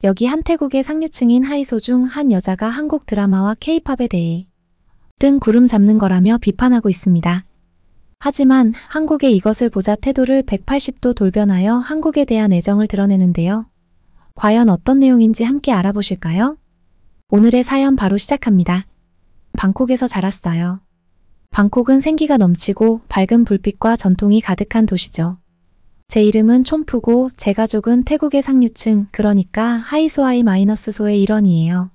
여기 한태국의 상류층인 하이소 중 한 여자가 한국 드라마와 케이팝에 대해 뜬 구름 잡는 거라며 비판하고 있습니다. 하지만 한국의 이것을 보자 태도를 180도 돌변하여 한국에 대한 애정을 드러내는데요. 과연 어떤 내용인지 함께 알아보실까요? 오늘의 사연 바로 시작합니다. 방콕에서 자랐어요. 방콕은 생기가 넘치고 밝은 불빛과 전통이 가득한 도시죠. 제 이름은 촌푸고 제 가족은 태국의 상류층, 그러니까 하이소의 일원이에요.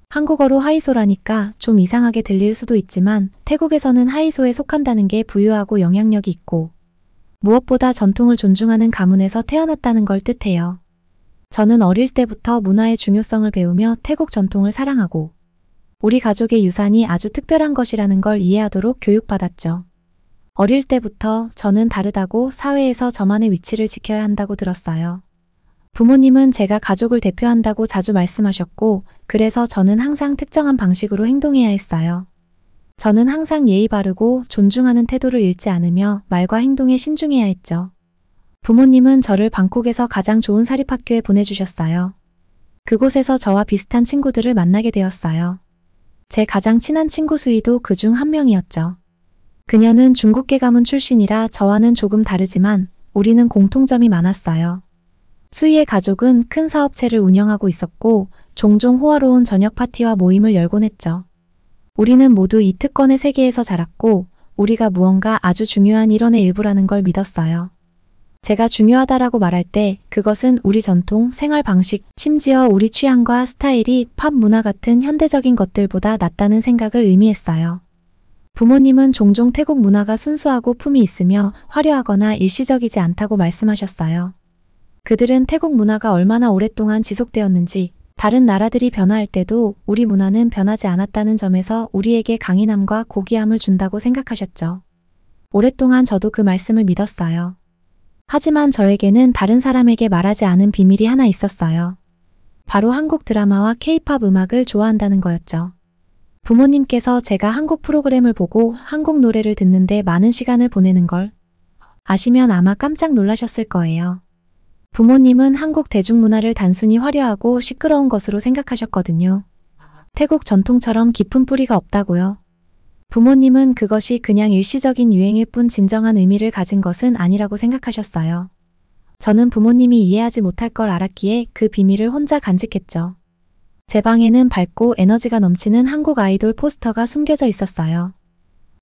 한국어로 하이소라니까 좀 이상하게 들릴 수도 있지만 태국에서는 하이소에 속한다는 게 부유하고 영향력이 있고 무엇보다 전통을 존중하는 가문에서 태어났다는 걸 뜻해요. 저는 어릴 때부터 문화의 중요성을 배우며 태국 전통을 사랑하고 우리 가족의 유산이 아주 특별한 것이라는 걸 이해하도록 교육받았죠. 어릴 때부터 저는 다르다고 사회에서 저만의 위치를 지켜야 한다고 들었어요. 부모님은 제가 가족을 대표한다고 자주 말씀하셨고 그래서 저는 항상 특정한 방식으로 행동해야 했어요. 저는 항상 예의 바르고 존중하는 태도를 잃지 않으며 말과 행동에 신중해야 했죠. 부모님은 저를 방콕에서 가장 좋은 사립학교에 보내주셨어요. 그곳에서 저와 비슷한 친구들을 만나게 되었어요. 제 가장 친한 친구 수희도 그중 한 명이었죠. 그녀는 중국계 가문 출신이라 저와는 조금 다르지만 우리는 공통점이 많았어요. 수희의 가족은 큰 사업체를 운영하고 있었고 종종 호화로운 저녁 파티와 모임을 열곤 했죠. 우리는 모두 이 특권의 세계에서 자랐고 우리가 무언가 아주 중요한 일원의 일부라는 걸 믿었어요. 제가 중요하다라고 말할 때 그것은 우리 전통, 생활 방식, 심지어 우리 취향과 스타일이 팝 문화 같은 현대적인 것들보다 낫다는 생각을 의미했어요. 부모님은 종종 태국 문화가 순수하고 품이 있으며 화려하거나 일시적이지 않다고 말씀하셨어요. 그들은 태국 문화가 얼마나 오랫동안 지속되었는지 다른 나라들이 변화할 때도 우리 문화는 변하지 않았다는 점에서 우리에게 강인함과 고귀함을 준다고 생각하셨죠. 오랫동안 저도 그 말씀을 믿었어요. 하지만 저에게는 다른 사람에게 말하지 않은 비밀이 하나 있었어요. 바로 한국 드라마와 케이팝 음악을 좋아한다는 거였죠. 부모님께서 제가 한국 프로그램을 보고 한국 노래를 듣는데 많은 시간을 보내는 걸 아시면 아마 깜짝 놀라셨을 거예요. 부모님은 한국 대중문화를 단순히 화려하고 시끄러운 것으로 생각하셨거든요. 태국 전통처럼 깊은 뿌리가 없다고요. 부모님은 그것이 그냥 일시적인 유행일 뿐 진정한 의미를 가진 것은 아니라고 생각하셨어요. 저는 부모님이 이해하지 못할 걸 알았기에 그 비밀을 혼자 간직했죠. 제 방에는 밝고 에너지가 넘치는 한국 아이돌 포스터가 숨겨져 있었어요.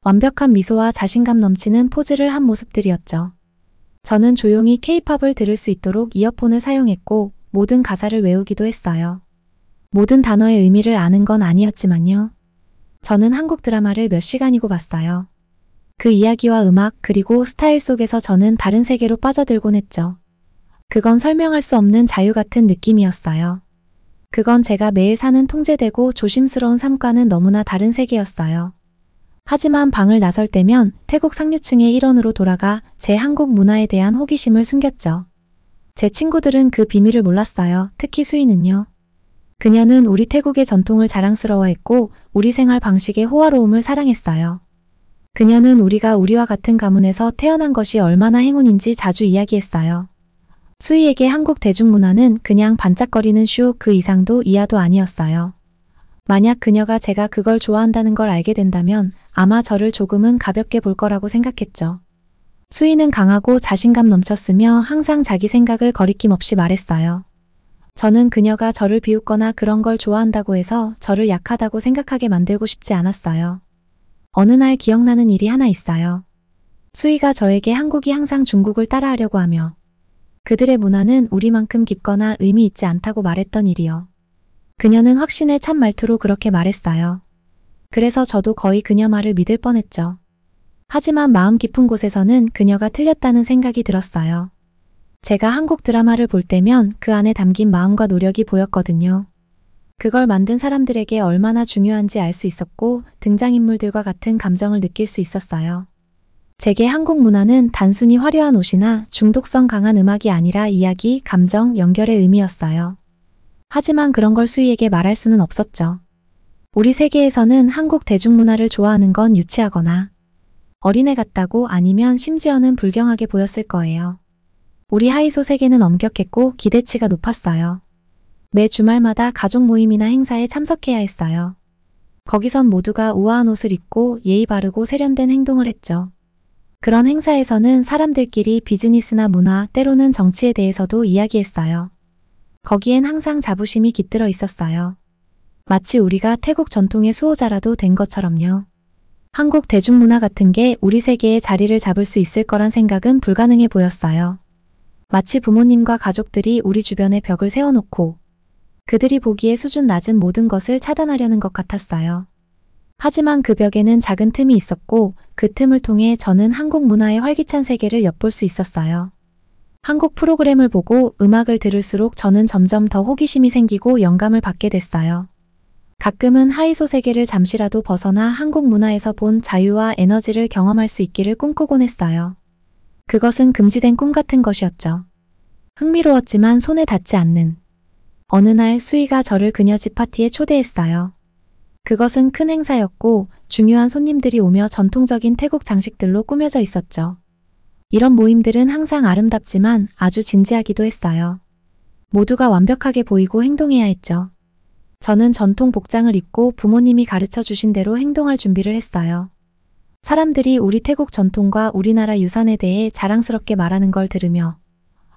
완벽한 미소와 자신감 넘치는 포즈를 한 모습들이었죠. 저는 조용히 케이팝을 들을 수 있도록 이어폰을 사용했고 모든 가사를 외우기도 했어요. 모든 단어의 의미를 아는 건 아니었지만요. 저는 한국 드라마를 몇 시간이고 봤어요. 그 이야기와 음악 그리고 스타일 속에서 저는 다른 세계로 빠져들곤 했죠. 그건 설명할 수 없는 자유 같은 느낌이었어요. 그건 제가 매일 사는 통제되고 조심스러운 삶과는 너무나 다른 세계였어요. 하지만 방을 나설 때면 태국 상류층의 일원으로 돌아가 제 한국 문화에 대한 호기심을 숨겼죠. 제 친구들은 그 비밀을 몰랐어요. 특히 수희는요. 그녀는 우리 태국의 전통을 자랑스러워했고 우리 생활 방식의 호화로움을 사랑했어요. 그녀는 우리가 우리와 같은 가문에서 태어난 것이 얼마나 행운인지 자주 이야기했어요. 수희에게 한국 대중문화는 그냥 반짝거리는 쇼 그 이상도 이하도 아니었어요. 만약 그녀가 제가 그걸 좋아한다는 걸 알게 된다면 아마 저를 조금은 가볍게 볼 거라고 생각했죠. 수희는 강하고 자신감 넘쳤으며 항상 자기 생각을 거리낌 없이 말했어요. 저는 그녀가 저를 비웃거나 그런 걸 좋아한다고 해서 저를 약하다고 생각하게 만들고 싶지 않았어요. 어느 날 기억나는 일이 하나 있어요. 수희가 저에게 한국이 항상 중국을 따라하려고 하며 그들의 문화는 우리만큼 깊거나 의미 있지 않다고 말했던 일이요. 그녀는 확신에 찬 말투로 그렇게 말했어요. 그래서 저도 거의 그녀 말을 믿을 뻔했죠. 하지만 마음 깊은 곳에서는 그녀가 틀렸다는 생각이 들었어요. 제가 한국 드라마를 볼 때면 그 안에 담긴 마음과 노력이 보였거든요. 그걸 만든 사람들에게 얼마나 중요한지 알 수 있었고 등장인물들과 같은 감정을 느낄 수 있었어요. 제게 한국 문화는 단순히 화려한 옷이나 중독성 강한 음악이 아니라 이야기, 감정, 연결의 의미였어요. 하지만 그런 걸 수희에게 말할 수는 없었죠. 우리 세계에서는 한국 대중문화를 좋아하는 건 유치하거나 어린애 같다고 아니면 심지어는 불경하게 보였을 거예요. 우리 하이소 세계는 엄격했고 기대치가 높았어요. 매 주말마다 가족 모임이나 행사에 참석해야 했어요. 거기선 모두가 우아한 옷을 입고 예의 바르고 세련된 행동을 했죠. 그런 행사에서는 사람들끼리 비즈니스나 문화, 때로는 정치에 대해서도 이야기했어요. 거기엔 항상 자부심이 깃들어 있었어요. 마치 우리가 태국 전통의 수호자라도 된 것처럼요. 한국 대중문화 같은 게 우리 세계에 자리를 잡을 수 있을 거란 생각은 불가능해 보였어요. 마치 부모님과 가족들이 우리 주변에 벽을 세워놓고 그들이 보기에 수준 낮은 모든 것을 차단하려는 것 같았어요. 하지만 그 벽에는 작은 틈이 있었고 그 틈을 통해 저는 한국 문화의 활기찬 세계를 엿볼 수 있었어요. 한국 프로그램을 보고 음악을 들을수록 저는 점점 더 호기심이 생기고 영감을 받게 됐어요. 가끔은 하이소 세계를 잠시라도 벗어나 한국 문화에서 본 자유와 에너지를 경험할 수 있기를 꿈꾸곤 했어요. 그것은 금지된 꿈 같은 것이었죠. 흥미로웠지만 손에 닿지 않는. 어느 날 수희가 저를 그녀 집 파티에 초대했어요. 그것은 큰 행사였고 중요한 손님들이 오며 전통적인 태국 장식들로 꾸며져 있었죠. 이런 모임들은 항상 아름답지만 아주 진지하기도 했어요. 모두가 완벽하게 보이고 행동해야 했죠. 저는 전통 복장을 입고 부모님이 가르쳐 주신 대로 행동할 준비를 했어요. 사람들이 우리 태국 전통과 우리나라 유산에 대해 자랑스럽게 말하는 걸 들으며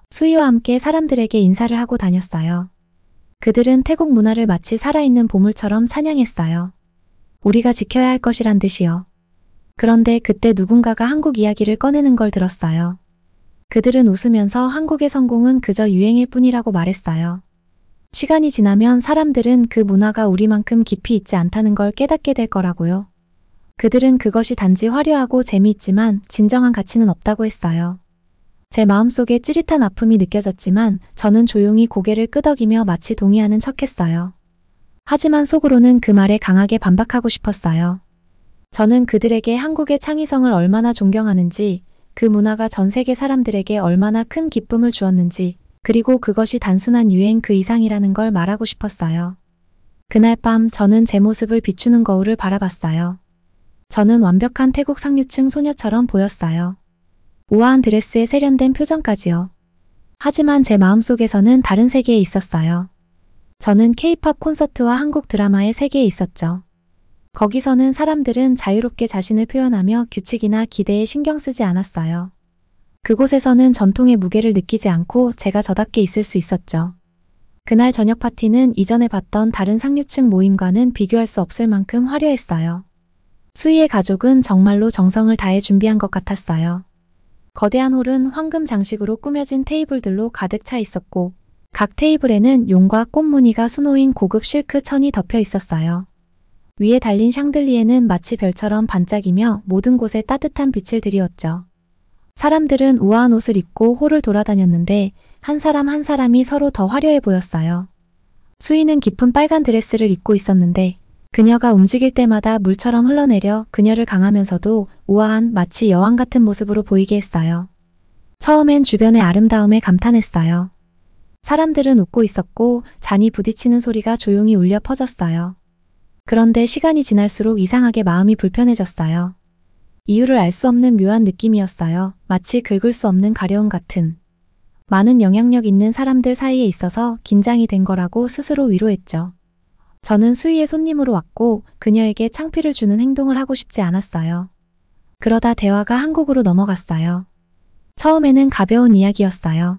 수희와 함께 사람들에게 인사를 하고 다녔어요. 그들은 태국 문화를 마치 살아있는 보물처럼 찬양했어요. 우리가 지켜야 할 것이란 듯이요. 그런데 그때 누군가가 한국 이야기를 꺼내는 걸 들었어요. 그들은 웃으면서 한국의 성공은 그저 유행일 뿐이라고 말했어요. 시간이 지나면 사람들은 그 문화가 우리만큼 깊이 있지 않다는 걸 깨닫게 될 거라고요. 그들은 그것이 단지 화려하고 재미있지만 진정한 가치는 없다고 했어요. 제 마음속에 찌릿한 아픔이 느껴졌지만 저는 조용히 고개를 끄덕이며 마치 동의하는 척했어요. 하지만 속으로는 그 말에 강하게 반박하고 싶었어요. 저는 그들에게 한국의 창의성을 얼마나 존경하는지, 그 문화가 전 세계 사람들에게 얼마나 큰 기쁨을 주었는지, 그리고 그것이 단순한 유행 그 이상이라는 걸 말하고 싶었어요. 그날 밤 저는 제 모습을 비추는 거울을 바라봤어요. 저는 완벽한 태국 상류층 소녀처럼 보였어요. 우아한 드레스에 세련된 표정까지요. 하지만 제 마음속에서는 다른 세계에 있었어요. 저는 K-팝 콘서트와 한국 드라마의 세계에 있었죠. 거기서는 사람들은 자유롭게 자신을 표현하며 규칙이나 기대에 신경 쓰지 않았어요. 그곳에서는 전통의 무게를 느끼지 않고 제가 저답게 있을 수 있었죠. 그날 저녁 파티는 이전에 봤던 다른 상류층 모임과는 비교할 수 없을 만큼 화려했어요. 수희의 가족은 정말로 정성을 다해 준비한 것 같았어요. 거대한 홀은 황금 장식으로 꾸며진 테이블들로 가득 차 있었고 각 테이블에는 용과 꽃무늬가 수놓인 고급 실크 천이 덮여 있었어요. 위에 달린 샹들리에는 마치 별처럼 반짝이며 모든 곳에 따뜻한 빛을 들이웠죠. 사람들은 우아한 옷을 입고 홀을 돌아다녔는데 한 사람 한 사람이 서로 더 화려해 보였어요. 수희는 깊은 빨간 드레스를 입고 있었는데 그녀가 움직일 때마다 물처럼 흘러내려 그녀를 강하면서도 우아한 마치 여왕 같은 모습으로 보이게 했어요. 처음엔 주변의 아름다움에 감탄했어요. 사람들은 웃고 있었고 잔이 부딪히는 소리가 조용히 울려 퍼졌어요. 그런데 시간이 지날수록 이상하게 마음이 불편해졌어요. 이유를 알 수 없는 묘한 느낌이었어요. 마치 긁을 수 없는 가려움 같은. 많은 영향력 있는 사람들 사이에 있어서 긴장이 된 거라고 스스로 위로했죠. 저는 수희의 손님으로 왔고 그녀에게 창피를 주는 행동을 하고 싶지 않았어요. 그러다 대화가 한국으로 넘어갔어요. 처음에는 가벼운 이야기였어요.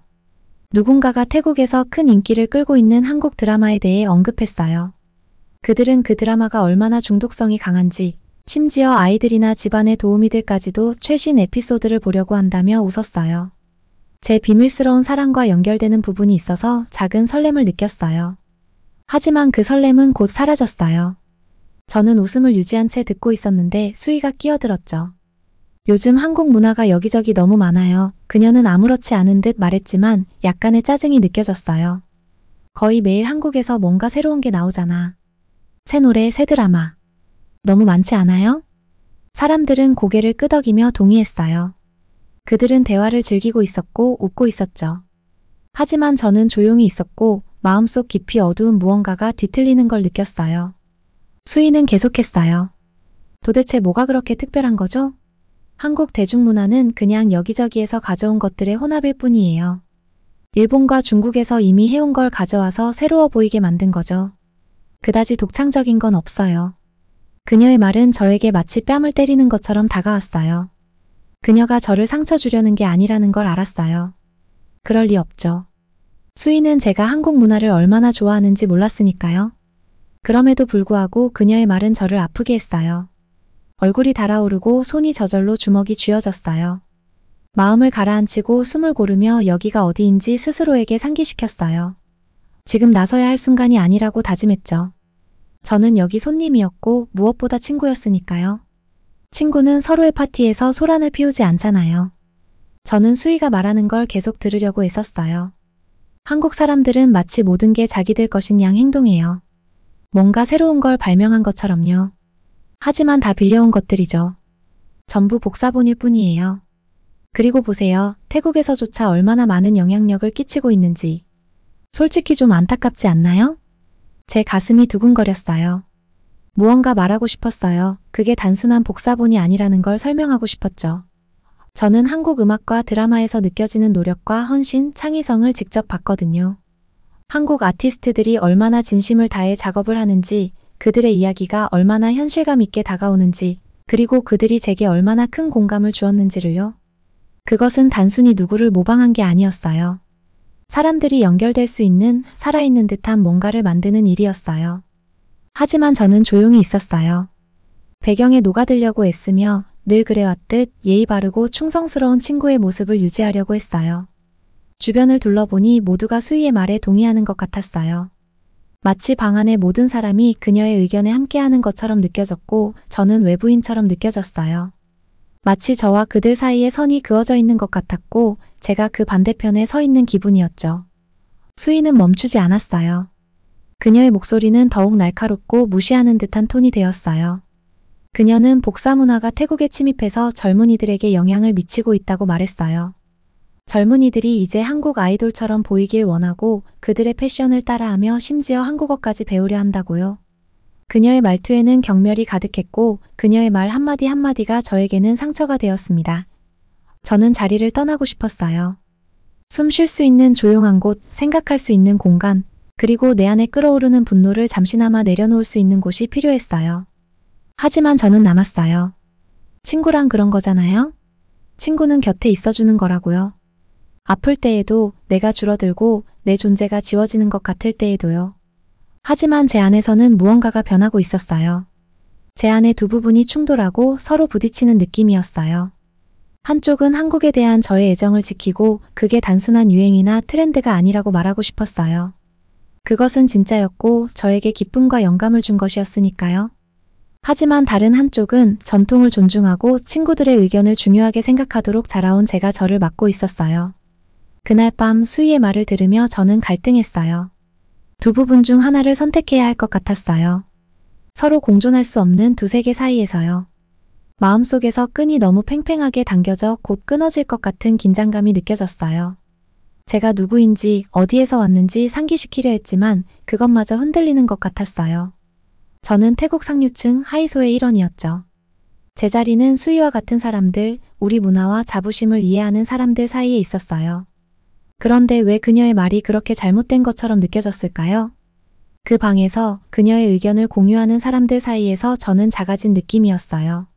누군가가 태국에서 큰 인기를 끌고 있는 한국 드라마에 대해 언급했어요. 그들은 그 드라마가 얼마나 중독성이 강한지, 심지어 아이들이나 집안에 도움이 될까지도 최신 에피소드를 보려고 한다며 웃었어요. 제 비밀스러운 사랑과 연결되는 부분이 있어서 작은 설렘을 느꼈어요. 하지만 그 설렘은 곧 사라졌어요. 저는 웃음을 유지한 채 듣고 있었는데 수희가 끼어들었죠. 요즘 한국 문화가 여기저기 너무 많아요. 그녀는 아무렇지 않은 듯 말했지만 약간의 짜증이 느껴졌어요. 거의 매일 한국에서 뭔가 새로운 게 나오잖아. 새 노래, 새 드라마. 너무 많지 않아요? 사람들은 고개를 끄덕이며 동의했어요. 그들은 대화를 즐기고 있었고 웃고 있었죠. 하지만 저는 조용히 있었고 마음속 깊이 어두운 무언가가 뒤틀리는 걸 느꼈어요. 수희는 계속했어요. 도대체 뭐가 그렇게 특별한 거죠? 한국 대중문화는 그냥 여기저기에서 가져온 것들의 혼합일 뿐이에요. 일본과 중국에서 이미 해온 걸 가져와서 새로워 보이게 만든 거죠. 그다지 독창적인 건 없어요. 그녀의 말은 저에게 마치 뺨을 때리는 것처럼 다가왔어요. 그녀가 저를 상처 주려는 게 아니라는 걸 알았어요. 그럴 리 없죠. 수희는 제가 한국 문화를 얼마나 좋아하는지 몰랐으니까요. 그럼에도 불구하고 그녀의 말은 저를 아프게 했어요. 얼굴이 달아오르고 손이 저절로 주먹이 쥐어졌어요. 마음을 가라앉히고 숨을 고르며 여기가 어디인지 스스로에게 상기시켰어요. 지금 나서야 할 순간이 아니라고 다짐했죠. 저는 여기 손님이었고 무엇보다 친구였으니까요. 친구는 서로의 파티에서 소란을 피우지 않잖아요. 저는 수희가 말하는 걸 계속 들으려고 애썼어요. 한국 사람들은 마치 모든 게 자기들 것인 양 행동해요. 뭔가 새로운 걸 발명한 것처럼요. 하지만 다 빌려온 것들이죠. 전부 복사본일 뿐이에요. 그리고 보세요. 태국에서조차 얼마나 많은 영향력을 끼치고 있는지. 솔직히 좀 안타깝지 않나요? 제 가슴이 두근거렸어요. 무언가 말하고 싶었어요. 그게 단순한 복사본이 아니라는 걸 설명하고 싶었죠. 저는 한국 음악과 드라마에서 느껴지는 노력과 헌신, 창의성을 직접 봤거든요. 한국 아티스트들이 얼마나 진심을 다해 작업을 하는지, 그들의 이야기가 얼마나 현실감 있게 다가오는지, 그리고 그들이 제게 얼마나 큰 공감을 주었는지를요. 그것은 단순히 누구를 모방한 게 아니었어요. 사람들이 연결될 수 있는, 살아있는 듯한 뭔가를 만드는 일이었어요. 하지만 저는 조용히 있었어요. 배경에 녹아들려고 애쓰며 늘 그래왔듯 예의 바르고 충성스러운 친구의 모습을 유지하려고 했어요. 주변을 둘러보니 모두가 수희의 말에 동의하는 것 같았어요. 마치 방 안의 모든 사람이 그녀의 의견에 함께하는 것처럼 느껴졌고 저는 외부인처럼 느껴졌어요. 마치 저와 그들 사이에 선이 그어져 있는 것 같았고 제가 그 반대편에 서 있는 기분이었죠. 수희는 멈추지 않았어요. 그녀의 목소리는 더욱 날카롭고 무시하는 듯한 톤이 되었어요. 그녀는 복사 문화가 태국에 침입해서 젊은이들에게 영향을 미치고 있다고 말했어요. 젊은이들이 이제 한국 아이돌처럼 보이길 원하고 그들의 패션을 따라하며 심지어 한국어까지 배우려 한다고요. 그녀의 말투에는 경멸이 가득했고 그녀의 말 한마디 한마디가 저에게는 상처가 되었습니다. 저는 자리를 떠나고 싶었어요. 숨 쉴 수 있는 조용한 곳, 생각할 수 있는 공간, 그리고 내 안에 끓어오르는 분노를 잠시나마 내려놓을 수 있는 곳이 필요했어요. 하지만 저는 남았어요. 친구란 그런 거잖아요? 친구는 곁에 있어주는 거라고요. 아플 때에도, 내가 줄어들고 내 존재가 지워지는 것 같을 때에도요. 하지만 제 안에서는 무언가가 변하고 있었어요. 제 안의 두 부분이 충돌하고 서로 부딪히는 느낌이었어요. 한쪽은 한국에 대한 저의 애정을 지키고 그게 단순한 유행이나 트렌드가 아니라고 말하고 싶었어요. 그것은 진짜였고 저에게 기쁨과 영감을 준 것이었으니까요. 하지만 다른 한쪽은 전통을 존중하고 친구들의 의견을 중요하게 생각하도록 자라온 제가 저를 막고 있었어요. 그날 밤 수희의 말을 들으며 저는 갈등했어요. 두 부분 중 하나를 선택해야 할 것 같았어요. 서로 공존할 수 없는 두 세계 사이에서요. 마음속에서 끈이 너무 팽팽하게 당겨져 곧 끊어질 것 같은 긴장감이 느껴졌어요. 제가 누구인지 어디에서 왔는지 상기시키려 했지만 그것마저 흔들리는 것 같았어요. 저는 태국 상류층 하이소의 일원이었죠. 제 자리는 수희와 같은 사람들, 우리 문화와 자부심을 이해하는 사람들 사이에 있었어요. 그런데 왜 그녀의 말이 그렇게 잘못된 것처럼 느껴졌을까요? 그 방에서 그녀의 의견을 공유하는 사람들 사이에서 저는 작아진 느낌이었어요.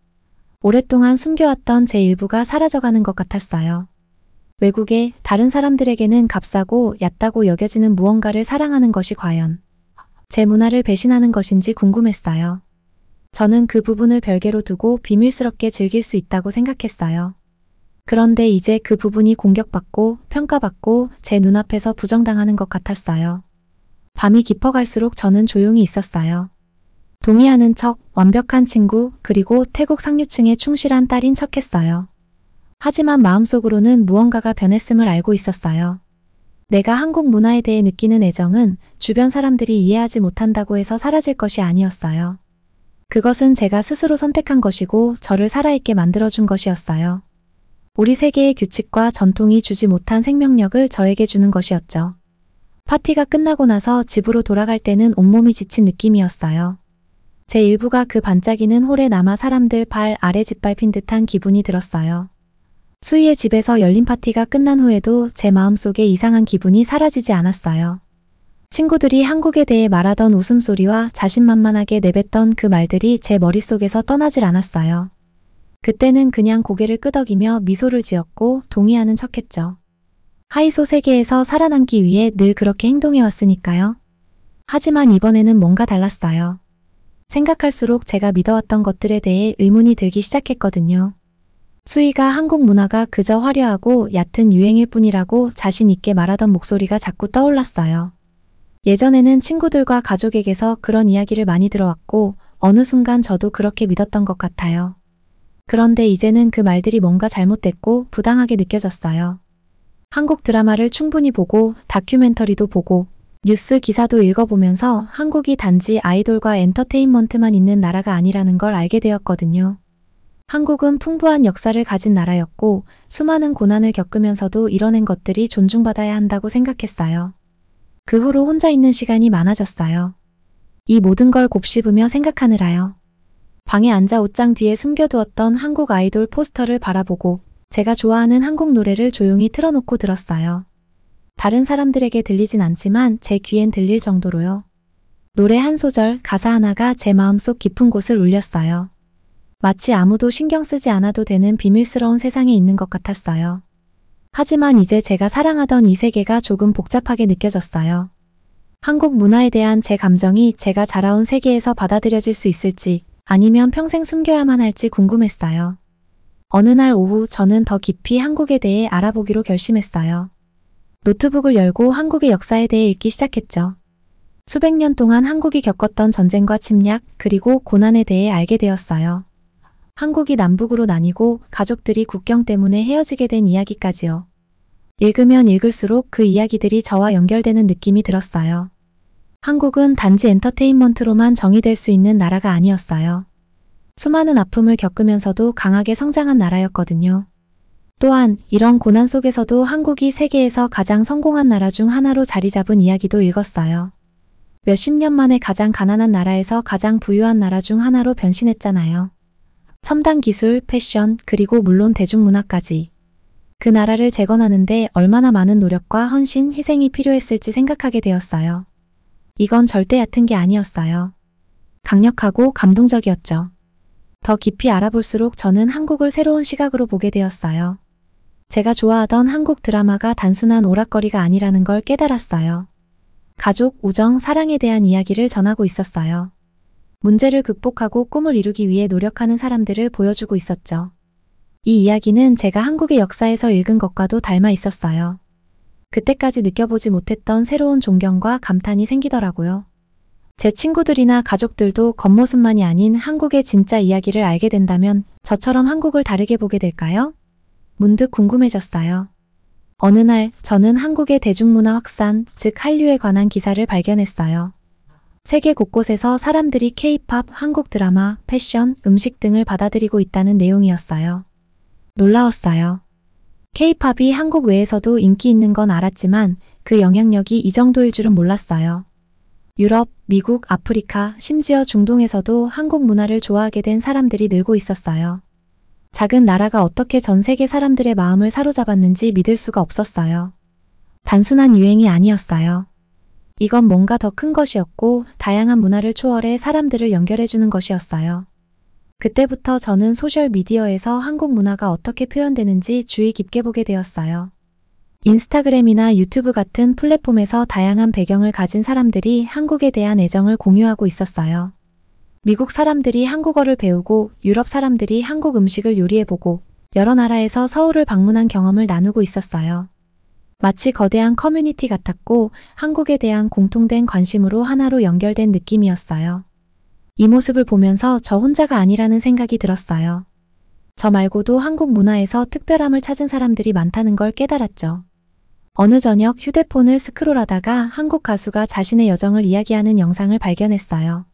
오랫동안 숨겨왔던 제 일부가 사라져가는 것 같았어요. 외국의 다른 사람들에게는 값싸고 얕다고 여겨지는 무언가를 사랑하는 것이 과연 제 문화를 배신하는 것인지 궁금했어요. 저는 그 부분을 별개로 두고 비밀스럽게 즐길 수 있다고 생각했어요. 그런데 이제 그 부분이 공격받고 평가받고 제 눈앞에서 부정당하는 것 같았어요. 밤이 깊어갈수록 저는 조용히 있었어요. 동의하는 척, 완벽한 친구, 그리고 태국 상류층의 충실한 딸인 척했어요. 하지만 마음속으로는 무언가가 변했음을 알고 있었어요. 내가 한국 문화에 대해 느끼는 애정은 주변 사람들이 이해하지 못한다고 해서 사라질 것이 아니었어요. 그것은 제가 스스로 선택한 것이고 저를 살아있게 만들어준 것이었어요. 우리 세계의 규칙과 전통이 주지 못한 생명력을 저에게 주는 것이었죠. 파티가 끝나고 나서 집으로 돌아갈 때는 온몸이 지친 느낌이었어요. 제 일부가 그 반짝이는 홀에 남아 사람들 발 아래 짓밟힌 듯한 기분이 들었어요. 수희의 집에서 열린 파티가 끝난 후에도 제 마음속에 이상한 기분이 사라지지 않았어요. 친구들이 한국에 대해 말하던 웃음소리와 자신만만하게 내뱉던 그 말들이 제 머릿속에서 떠나질 않았어요. 그때는 그냥 고개를 끄덕이며 미소를 지었고 동의하는 척했죠. 하이소 세계에서 살아남기 위해 늘 그렇게 행동해왔으니까요. 하지만 이번에는 뭔가 달랐어요. 생각할수록 제가 믿어왔던 것들에 대해 의문이 들기 시작했거든요. 수희가 한국 문화가 그저 화려하고 얕은 유행일 뿐이라고 자신 있게 말하던 목소리가 자꾸 떠올랐어요. 예전에는 친구들과 가족에게서 그런 이야기를 많이 들어왔고 어느 순간 저도 그렇게 믿었던 것 같아요. 그런데 이제는 그 말들이 뭔가 잘못됐고 부당하게 느껴졌어요. 한국 드라마를 충분히 보고 다큐멘터리도 보고 뉴스 기사도 읽어보면서 한국이 단지 아이돌과 엔터테인먼트만 있는 나라가 아니라는 걸 알게 되었거든요. 한국은 풍부한 역사를 가진 나라였고 수많은 고난을 겪으면서도 이뤄낸 것들이 존중받아야 한다고 생각했어요. 그 후로 혼자 있는 시간이 많아졌어요. 이 모든 걸 곱씹으며 생각하느라요. 방에 앉아 옷장 뒤에 숨겨두었던 한국 아이돌 포스터를 바라보고 제가 좋아하는 한국 노래를 조용히 틀어놓고 들었어요. 다른 사람들에게 들리진 않지만 제 귀엔 들릴 정도로요. 노래 한 소절, 가사 하나가 제 마음속 깊은 곳을 울렸어요. 마치 아무도 신경 쓰지 않아도 되는 비밀스러운 세상에 있는 것 같았어요. 하지만 이제 제가 사랑하던 이 세계가 조금 복잡하게 느껴졌어요. 한국 문화에 대한 제 감정이 제가 자라온 세계에서 받아들여질 수 있을지 아니면 평생 숨겨야만 할지 궁금했어요. 어느 날 오후 저는 더 깊이 한국에 대해 알아보기로 결심했어요. 노트북을 열고 한국의 역사에 대해 읽기 시작했죠. 수백 년 동안 한국이 겪었던 전쟁과 침략 그리고 고난에 대해 알게 되었어요. 한국이 남북으로 나뉘고 가족들이 국경 때문에 헤어지게 된 이야기까지요. 읽으면 읽을수록 그 이야기들이 저와 연결되는 느낌이 들었어요. 한국은 단지 엔터테인먼트로만 정의될 수 있는 나라가 아니었어요. 수많은 아픔을 겪으면서도 강하게 성장한 나라였거든요. 또한 이런 고난 속에서도 한국이 세계에서 가장 성공한 나라 중 하나로 자리 잡은 이야기도 읽었어요. 몇십 년 만에 가장 가난한 나라에서 가장 부유한 나라 중 하나로 변신했잖아요. 첨단 기술, 패션, 그리고 물론 대중문화까지. 그 나라를 재건하는데 얼마나 많은 노력과 헌신, 희생이 필요했을지 생각하게 되었어요. 이건 절대 얕은 게 아니었어요. 강력하고 감동적이었죠. 더 깊이 알아볼수록 저는 한국을 새로운 시각으로 보게 되었어요. 제가 좋아하던 한국 드라마가 단순한 오락거리가 아니라는 걸 깨달았어요. 가족, 우정, 사랑에 대한 이야기를 전하고 있었어요. 문제를 극복하고 꿈을 이루기 위해 노력하는 사람들을 보여주고 있었죠. 이 이야기는 제가 한국의 역사에서 읽은 것과도 닮아 있었어요. 그때까지 느껴보지 못했던 새로운 존경과 감탄이 생기더라고요. 제 친구들이나 가족들도 겉모습만이 아닌 한국의 진짜 이야기를 알게 된다면 저처럼 한국을 다르게 보게 될까요? 문득 궁금해졌어요. 어느 날 저는 한국의 대중문화 확산, 즉 한류에 관한 기사를 발견했어요. 세계 곳곳에서 사람들이 K-팝, 한국 드라마, 패션, 음식 등을 받아들이고 있다는 내용이었어요. 놀라웠어요. K-팝이 한국 외에서도 인기 있는 건 알았지만 그 영향력이 이 정도일 줄은 몰랐어요. 유럽, 미국, 아프리카, 심지어 중동에서도 한국 문화를 좋아하게 된 사람들이 늘고 있었어요. 작은 나라가 어떻게 전 세계 사람들의 마음을 사로잡았는지 믿을 수가 없었어요. 단순한 유행이 아니었어요. 이건 뭔가 더 큰 것이었고 다양한 문화를 초월해 사람들을 연결해주는 것이었어요. 그때부터 저는 소셜미디어에서 한국 문화가 어떻게 표현되는지 주의 깊게 보게 되었어요. 인스타그램이나 유튜브 같은 플랫폼에서 다양한 배경을 가진 사람들이 한국에 대한 애정을 공유하고 있었어요. 미국 사람들이 한국어를 배우고 유럽 사람들이 한국 음식을 요리해보고 여러 나라에서 서울을 방문한 경험을 나누고 있었어요. 마치 거대한 커뮤니티 같았고 한국에 대한 공통된 관심으로 하나로 연결된 느낌이었어요. 이 모습을 보면서 저 혼자가 아니라는 생각이 들었어요. 저 말고도 한국 문화에서 특별함을 찾은 사람들이 많다는 걸 깨달았죠. 어느 저녁 휴대폰을 스크롤하다가 한국 가수가 자신의 여정을 이야기하는 영상을 발견했어요.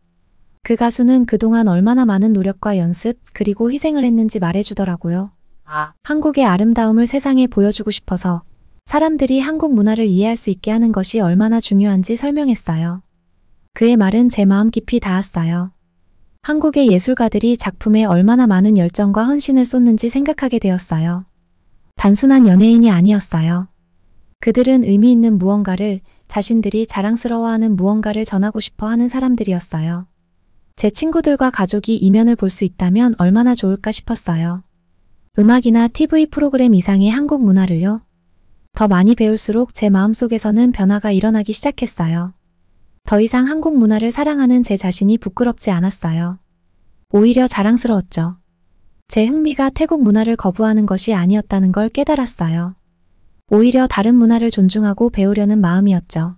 그 가수는 그동안 얼마나 많은 노력과 연습 그리고 희생을 했는지 말해주더라고요. 한국의 아름다움을 세상에 보여주고 싶어서 사람들이 한국 문화를 이해할 수 있게 하는 것이 얼마나 중요한지 설명했어요. 그의 말은 제 마음 깊이 닿았어요. 한국의 예술가들이 작품에 얼마나 많은 열정과 헌신을 쏟는지 생각하게 되었어요. 단순한 연예인이 아니었어요. 그들은 의미 있는 무언가를, 자신들이 자랑스러워하는 무언가를 전하고 싶어 하는 사람들이었어요. 제 친구들과 가족이 이면을 볼 수 있다면 얼마나 좋을까 싶었어요. 음악이나 TV 프로그램 이상의 한국 문화를요. 더 많이 배울수록 제 마음속에서는 변화가 일어나기 시작했어요. 더 이상 한국 문화를 사랑하는 제 자신이 부끄럽지 않았어요. 오히려 자랑스러웠죠. 제 흥미가 태국 문화를 거부하는 것이 아니었다는 걸 깨달았어요. 오히려 다른 문화를 존중하고 배우려는 마음이었죠.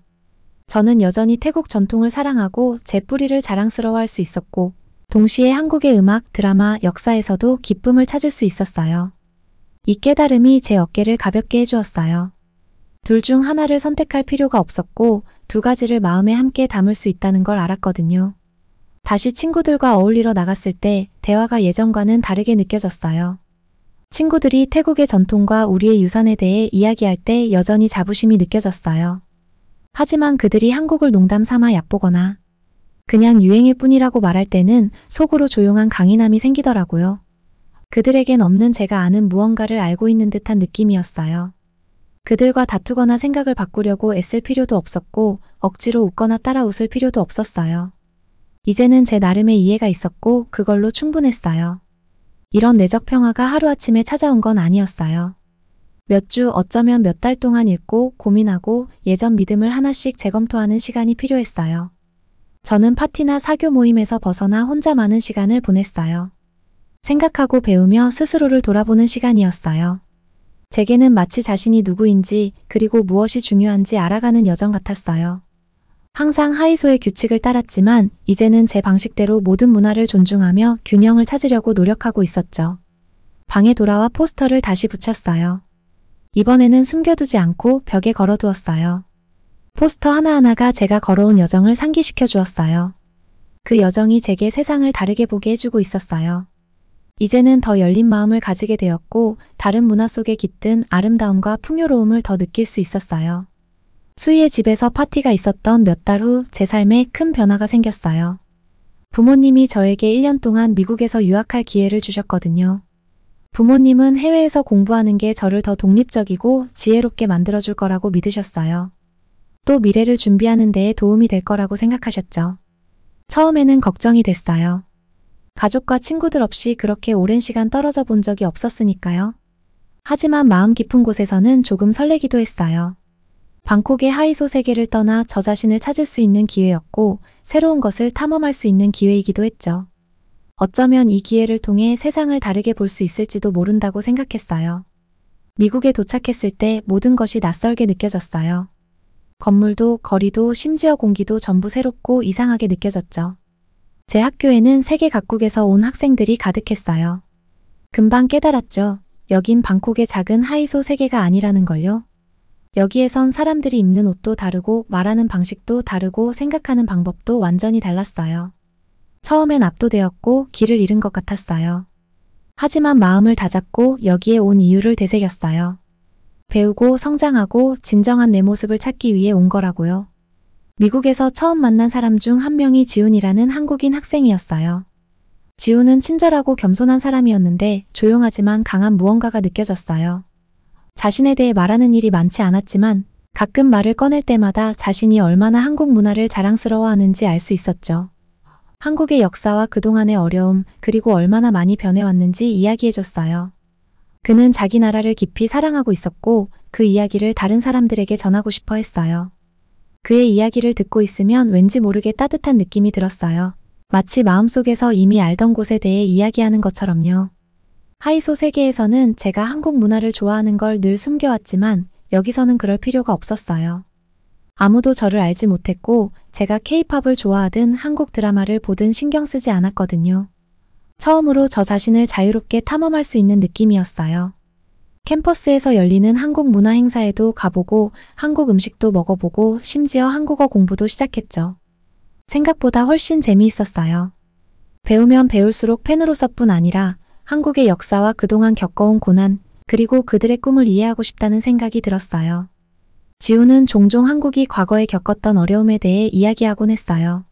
저는 여전히 태국 전통을 사랑하고 제 뿌리를 자랑스러워할 수 있었고, 동시에 한국의 음악, 드라마, 역사에서도 기쁨을 찾을 수 있었어요. 이 깨달음이 제 어깨를 가볍게 해주었어요. 둘 중 하나를 선택할 필요가 없었고, 두 가지를 마음에 함께 담을 수 있다는 걸 알았거든요. 다시 친구들과 어울리러 나갔을 때 대화가 예전과는 다르게 느껴졌어요. 친구들이 태국의 전통과 우리의 유산에 대해 이야기할 때 여전히 자부심이 느껴졌어요. 하지만 그들이 한국을 농담 삼아 얕보거나 그냥 유행일 뿐이라고 말할 때는 속으로 조용한 강인함이 생기더라고요. 그들에겐 없는 제가 아는 무언가를 알고 있는 듯한 느낌이었어요. 그들과 다투거나 생각을 바꾸려고 애쓸 필요도 없었고 억지로 웃거나 따라 웃을 필요도 없었어요. 이제는 제 나름의 이해가 있었고 그걸로 충분했어요. 이런 내적 평화가 하루아침에 찾아온 건 아니었어요. 몇 주, 어쩌면 몇 달 동안 읽고 고민하고 예전 믿음을 하나씩 재검토하는 시간이 필요했어요. 저는 파티나 사교 모임에서 벗어나 혼자 많은 시간을 보냈어요. 생각하고 배우며 스스로를 돌아보는 시간이었어요. 제게는 마치 자신이 누구인지 그리고 무엇이 중요한지 알아가는 여정 같았어요. 항상 하이소의 규칙을 따랐지만 이제는 제 방식대로 모든 문화를 존중하며 균형을 찾으려고 노력하고 있었죠. 방에 돌아와 포스터를 다시 붙였어요. 이번에는 숨겨두지 않고 벽에 걸어두었어요. 포스터 하나하나가 제가 걸어온 여정을 상기시켜 주었어요. 그 여정이 제게 세상을 다르게 보게 해주고 있었어요. 이제는 더 열린 마음을 가지게 되었고 다른 문화 속에 깃든 아름다움과 풍요로움을 더 느낄 수 있었어요. 수희의 집에서 파티가 있었던 몇 달 후 제 삶에 큰 변화가 생겼어요. 부모님이 저에게 1년 동안 미국에서 유학할 기회를 주셨거든요. 부모님은 해외에서 공부하는 게 저를 더 독립적이고 지혜롭게 만들어줄 거라고 믿으셨어요. 또 미래를 준비하는 데에 도움이 될 거라고 생각하셨죠. 처음에는 걱정이 됐어요. 가족과 친구들 없이 그렇게 오랜 시간 떨어져 본 적이 없었으니까요. 하지만 마음 깊은 곳에서는 조금 설레기도 했어요. 방콕의 하이소 세계를 떠나 저 자신을 찾을 수 있는 기회였고 새로운 것을 탐험할 수 있는 기회이기도 했죠. 어쩌면 이 기회를 통해 세상을 다르게 볼 수 있을지도 모른다고 생각했어요. 미국에 도착했을 때 모든 것이 낯설게 느껴졌어요. 건물도 거리도 심지어 공기도 전부 새롭고 이상하게 느껴졌죠. 제 학교에는 세계 각국에서 온 학생들이 가득했어요. 금방 깨달았죠. 여긴 방콕의 작은 하이소 세계가 아니라는 걸요. 여기에선 사람들이 입는 옷도 다르고 말하는 방식도 다르고 생각하는 방법도 완전히 달랐어요. 처음엔 압도되었고 길을 잃은 것 같았어요. 하지만 마음을 다잡고 여기에 온 이유를 되새겼어요. 배우고 성장하고 진정한 내 모습을 찾기 위해 온 거라고요. 미국에서 처음 만난 사람 중 한 명이 지훈이라는 한국인 학생이었어요. 지훈은 친절하고 겸손한 사람이었는데 조용하지만 강한 무언가가 느껴졌어요. 자신에 대해 말하는 일이 많지 않았지만 가끔 말을 꺼낼 때마다 자신이 얼마나 한국 문화를 자랑스러워하는지 알 수 있었죠. 한국의 역사와 그동안의 어려움, 그리고 얼마나 많이 변해왔는지 이야기해줬어요. 그는 자기 나라를 깊이 사랑하고 있었고 그 이야기를 다른 사람들에게 전하고 싶어 했어요. 그의 이야기를 듣고 있으면 왠지 모르게 따뜻한 느낌이 들었어요. 마치 마음속에서 이미 알던 곳에 대해 이야기하는 것처럼요. 하이소 세계에서는 제가 한국 문화를 좋아하는 걸 늘 숨겨왔지만 여기서는 그럴 필요가 없었어요. 아무도 저를 알지 못했고 제가 K-팝을 좋아하든 한국 드라마를 보든 신경 쓰지 않았거든요. 처음으로 저 자신을 자유롭게 탐험할 수 있는 느낌이었어요. 캠퍼스에서 열리는 한국 문화 행사에도 가보고 한국 음식도 먹어보고 심지어 한국어 공부도 시작했죠. 생각보다 훨씬 재미있었어요. 배우면 배울수록 팬으로서뿐 아니라 한국의 역사와 그동안 겪어온 고난, 그리고 그들의 꿈을 이해하고 싶다는 생각이 들었어요. 지우는 종종 한국이 과거에 겪었던 어려움에 대해 이야기하곤 했어요.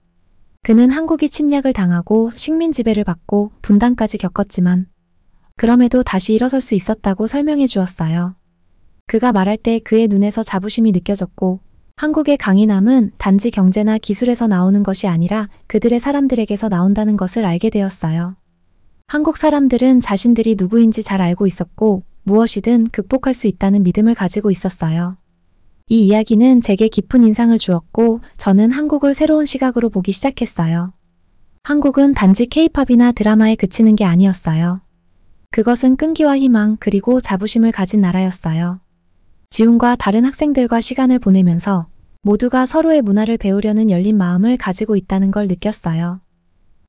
그는 한국이 침략을 당하고 식민 지배를 받고 분단까지 겪었지만 그럼에도 다시 일어설 수 있었다고 설명해 주었어요. 그가 말할 때 그의 눈에서 자부심이 느껴졌고 한국의 강인함은 단지 경제나 기술에서 나오는 것이 아니라 그들의 사람들에게서 나온다는 것을 알게 되었어요. 한국 사람들은 자신들이 누구인지 잘 알고 있었고 무엇이든 극복할 수 있다는 믿음을 가지고 있었어요. 이 이야기는 제게 깊은 인상을 주었고 저는 한국을 새로운 시각으로 보기 시작했어요. 한국은 단지 K-팝이나 드라마에 그치는 게 아니었어요. 그것은 끈기와 희망 그리고 자부심을 가진 나라였어요. 지훈과 다른 학생들과 시간을 보내면서 모두가 서로의 문화를 배우려는 열린 마음을 가지고 있다는 걸 느꼈어요.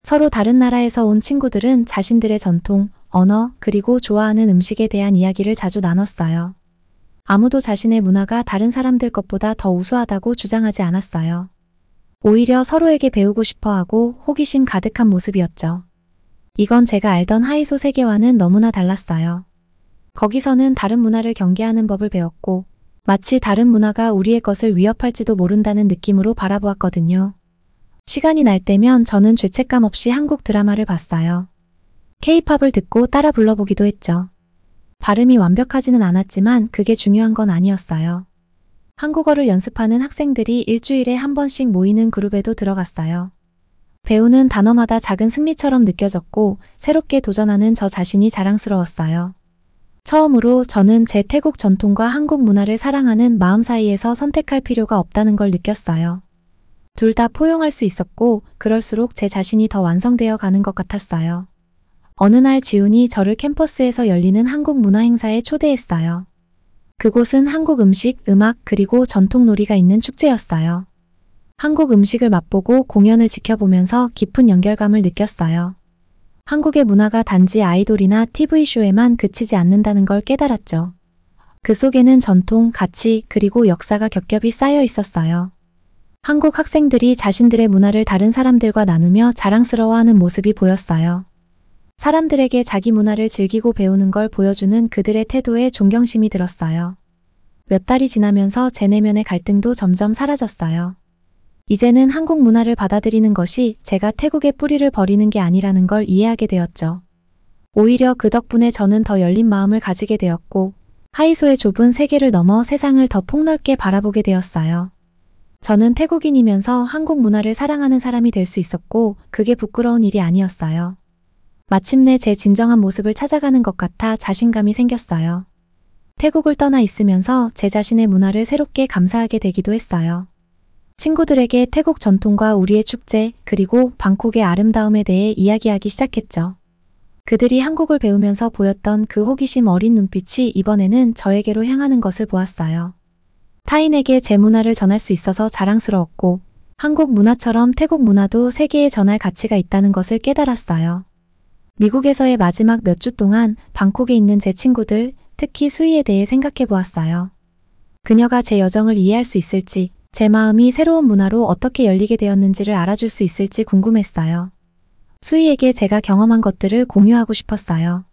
서로 다른 나라에서 온 친구들은 자신들의 전통, 언어, 그리고 좋아하는 음식에 대한 이야기를 자주 나눴어요. 아무도 자신의 문화가 다른 사람들 것보다 더 우수하다고 주장하지 않았어요. 오히려 서로에게 배우고 싶어하고 호기심 가득한 모습이었죠. 이건 제가 알던 하이소 세계와는 너무나 달랐어요. 거기서는 다른 문화를 경계하는 법을 배웠고 마치 다른 문화가 우리의 것을 위협할지도 모른다는 느낌으로 바라보았거든요. 시간이 날 때면 저는 죄책감 없이 한국 드라마를 봤어요. K-팝을 듣고 따라 불러보기도 했죠. 발음이 완벽하지는 않았지만 그게 중요한 건 아니었어요. 한국어를 연습하는 학생들이 일주일에 한 번씩 모이는 그룹에도 들어갔어요. 배우는 단어마다 작은 승리처럼 느껴졌고 새롭게 도전하는 저 자신이 자랑스러웠어요. 처음으로 저는 제 태국 전통과 한국 문화를 사랑하는 마음 사이에서 선택할 필요가 없다는 걸 느꼈어요. 둘 다 포용할 수 있었고 그럴수록 제 자신이 더 완성되어 가는 것 같았어요. 어느 날 지훈이 저를 캠퍼스에서 열리는 한국 문화 행사에 초대했어요. 그곳은 한국 음식, 음악, 그리고 전통 놀이가 있는 축제였어요. 한국 음식을 맛보고 공연을 지켜보면서 깊은 연결감을 느꼈어요. 한국의 문화가 단지 아이돌이나 TV쇼에만 그치지 않는다는 걸 깨달았죠. 그 속에는 전통, 가치, 그리고 역사가 겹겹이 쌓여 있었어요. 한국 학생들이 자신들의 문화를 다른 사람들과 나누며 자랑스러워하는 모습이 보였어요. 사람들에게 자기 문화를 즐기고 배우는 걸 보여주는 그들의 태도에 존경심이 들었어요. 몇 달이 지나면서 제 내면의 갈등도 점점 사라졌어요. 이제는 한국 문화를 받아들이는 것이 제가 태국의 뿌리를 버리는 게 아니라는 걸 이해하게 되었죠. 오히려 그 덕분에 저는 더 열린 마음을 가지게 되었고 하이소의 좁은 세계를 넘어 세상을 더 폭넓게 바라보게 되었어요. 저는 태국인이면서 한국 문화를 사랑하는 사람이 될 수 있었고 그게 부끄러운 일이 아니었어요. 마침내 제 진정한 모습을 찾아가는 것 같아 자신감이 생겼어요. 태국을 떠나 있으면서 제 자신의 문화를 새롭게 감사하게 되기도 했어요. 친구들에게 태국 전통과 우리의 축제, 그리고 방콕의 아름다움에 대해 이야기하기 시작했죠. 그들이 한국을 배우면서 보였던 그 호기심 어린 눈빛이 이번에는 저에게로 향하는 것을 보았어요. 타인에게 제 문화를 전할 수 있어서 자랑스러웠고 한국 문화처럼 태국 문화도 세계에 전할 가치가 있다는 것을 깨달았어요. 미국에서의 마지막 몇 주 동안 방콕에 있는 제 친구들, 특히 수희에 대해 생각해 보았어요. 그녀가 제 여정을 이해할 수 있을지, 제 마음이 새로운 문화로 어떻게 열리게 되었는지를 알아줄 수 있을지 궁금했어요. 수희에게 제가 경험한 것들을 공유하고 싶었어요.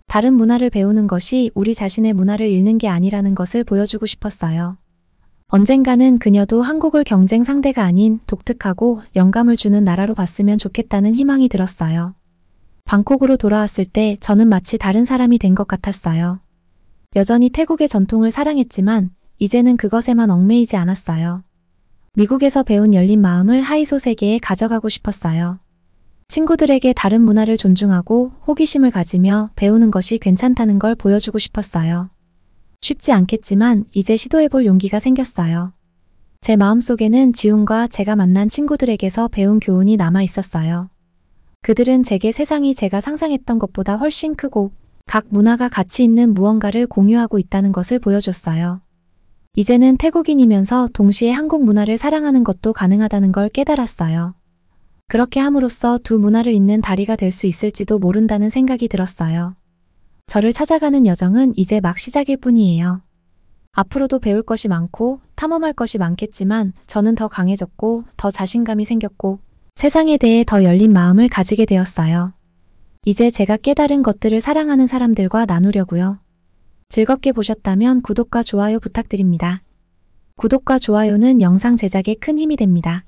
다른 문화를 배우는 것이 우리 자신의 문화를 잃는 게 아니라는 것을 보여주고 싶었어요. 언젠가는 그녀도 한국을 경쟁 상대가 아닌 독특하고 영감을 주는 나라로 봤으면 좋겠다는 희망이 들었어요. 방콕으로 돌아왔을 때 저는 마치 다른 사람이 된 것 같았어요. 여전히 태국의 전통을 사랑했지만 이제는 그것에만 얽매이지 않았어요. 미국에서 배운 열린 마음을 하이소 세계에 가져가고 싶었어요. 친구들에게 다른 문화를 존중하고 호기심을 가지며 배우는 것이 괜찮다는 걸 보여주고 싶었어요. 쉽지 않겠지만 이제 시도해볼 용기가 생겼어요. 제 마음속에는 지훈과 제가 만난 친구들에게서 배운 교훈이 남아 있었어요. 그들은 제게 세상이 제가 상상했던 것보다 훨씬 크고 각 문화가 가치 있는 무언가를 공유하고 있다는 것을 보여줬어요. 이제는 태국인이면서 동시에 한국 문화를 사랑하는 것도 가능하다는 걸 깨달았어요. 그렇게 함으로써 두 문화를 잇는 다리가 될 수 있을지도 모른다는 생각이 들었어요. 저를 찾아가는 여정은 이제 막 시작일 뿐이에요. 앞으로도 배울 것이 많고 탐험할 것이 많겠지만 저는 더 강해졌고 더 자신감이 생겼고 세상에 대해 더 열린 마음을 가지게 되었어요. 이제 제가 깨달은 것들을 사랑하는 사람들과 나누려고요. 즐겁게 보셨다면 구독과 좋아요 부탁드립니다. 구독과 좋아요는 영상 제작에 큰 힘이 됩니다.